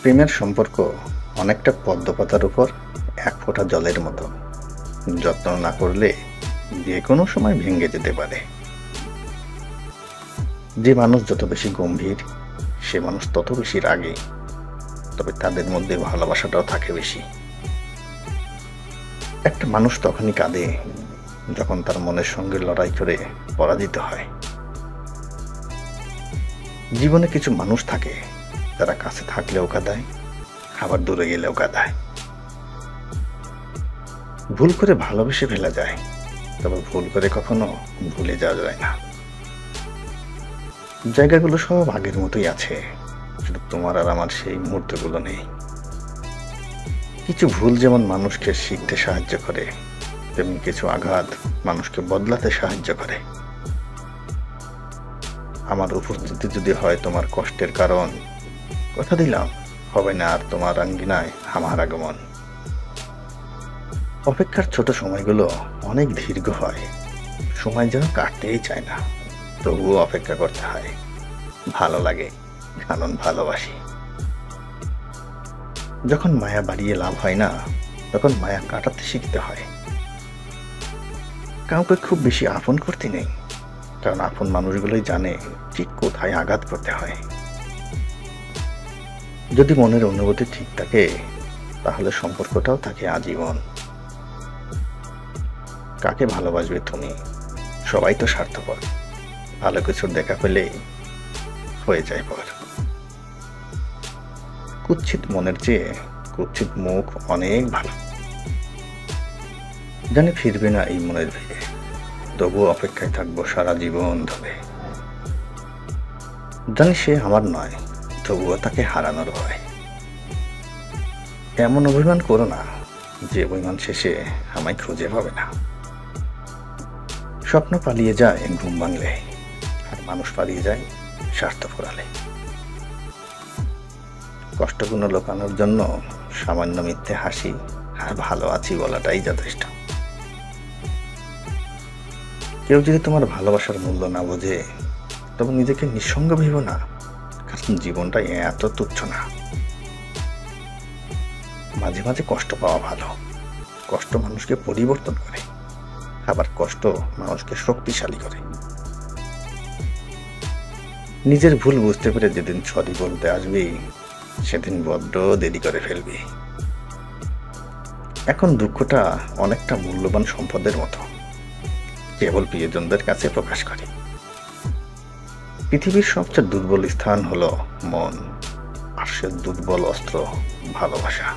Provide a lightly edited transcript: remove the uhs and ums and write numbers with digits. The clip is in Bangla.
প্রেমের সম্পর্ক অনেকটা পদ্মপাতার উপর এক ফোঁটা জলের মতো। যত্ন না করলে যে কোনো সময় ভেঙে যেতে পারে। যে মানুষ যত বেশি গম্ভীর, সে মানুষ তত বেশি রাগী, তবে তাদের মধ্যে ভালোবাসাটাও থাকে বেশি। একটা মানুষ তখনই কাঁদে যখন তার মনের সঙ্গে লড়াই করে পরাজিত হয়। জীবনে কিছু মানুষ থাকে যারা কাছে থাকলেও কাঁদায়, আবার দূরে গেলেও কাঁদায়। ভুল করে ভালোবেসে ফেলা যায়, তবে ভুল করে কখনো ভুলে যাওয়া যায় না। জায়গাগুলো সব আগের মতোই আছে, শুধু তোমার আর আমার সেই মুহূর্তগুলো নেই। কিছু ভুল যেমন মানুষকে শিখতে সাহায্য করে, তেমনি কিছু আঘাত মানুষকে বদলাতে সাহায্য করে। আমার উপস্থিতি যদি হয় তোমার কষ্টের কারণ, কথা দিলাম হবে না আর তোমার আঙ্গিনায় আমার আগমন। অপেক্ষার ছোট সময়গুলো অনেক দীর্ঘ হয়, সময় যেন কাটতেই চায় না, তবুও অপেক্ষা করতে হয়। ভালো লাগে কারণ ভালোবাসি। যখন মায়া বাড়িয়ে লাভ হয় না, তখন মায়া কাটাতে শিখতে হয়। কাউকে খুব বেশি আপন করতে নেই, কারণ আপন মানুষগুলোই জানে ঠিক কোথায় আঘাত করতে হয়। যদি মনের অনুভূতি ঠিক থাকে, তাহলে সম্পর্কটাও থাকে আজীবন। কাকে ভালোবাসবে তুমি? সবাই তো স্বার্থপর, ভালো কিছুর দেখা পেলেই হয়ে যায় পর। কুৎসিত মনের চেয়ে কুৎসিত মুখ অনেক ভালো। জানি ফিরবে না এই মনের ভিড়ে, তবুও অপেক্ষায় থাকবো সারা জীবন ধরে। জানি সে আমার নয়, তবুও তাকে হারানোর ভয়। এমন অভিমান করো না যে অভিমান শেষে আমায় খুঁজে পাবে না। স্বপ্ন পালিয়ে যায় ঘুম ভাঙলে, আর মানুষ পালিয়ে যায় স্বার্থ ফোরালে। কষ্টগুলো লোকানোর জন্য সামান্য মিথ্যে হাসি আর ভালো আছি বলাটাই যথেষ্ট। কেউ যদি তোমার ভালোবাসার মূল্য না বোঝে, তবে নিজেকে নিঃসঙ্গ ভেবো না, কারণ জীবনটা এত তুচ্ছ না। মাঝে মাঝে কষ্ট পাওয়া ভালো। কষ্ট মানুষকে পরিবর্তন করে, আবার কষ্ট মানুষকে শক্তিশালী করে। নিজের ভুল বুঝতে পেরে যেদিন সরি বলতে আসবি, সেদিন বড্ড দেরি করে ফেলবি। এখন দুঃখটা অনেকটা মূল্যবান সম্পদের মতো, কেবল প্রিয়জনদের কাছে প্রকাশ করে। পৃথিবীর সবচেয়ে দুর্বল স্থান হলো মন, আর সে দুর্বল অস্ত্র ভালোবাসা।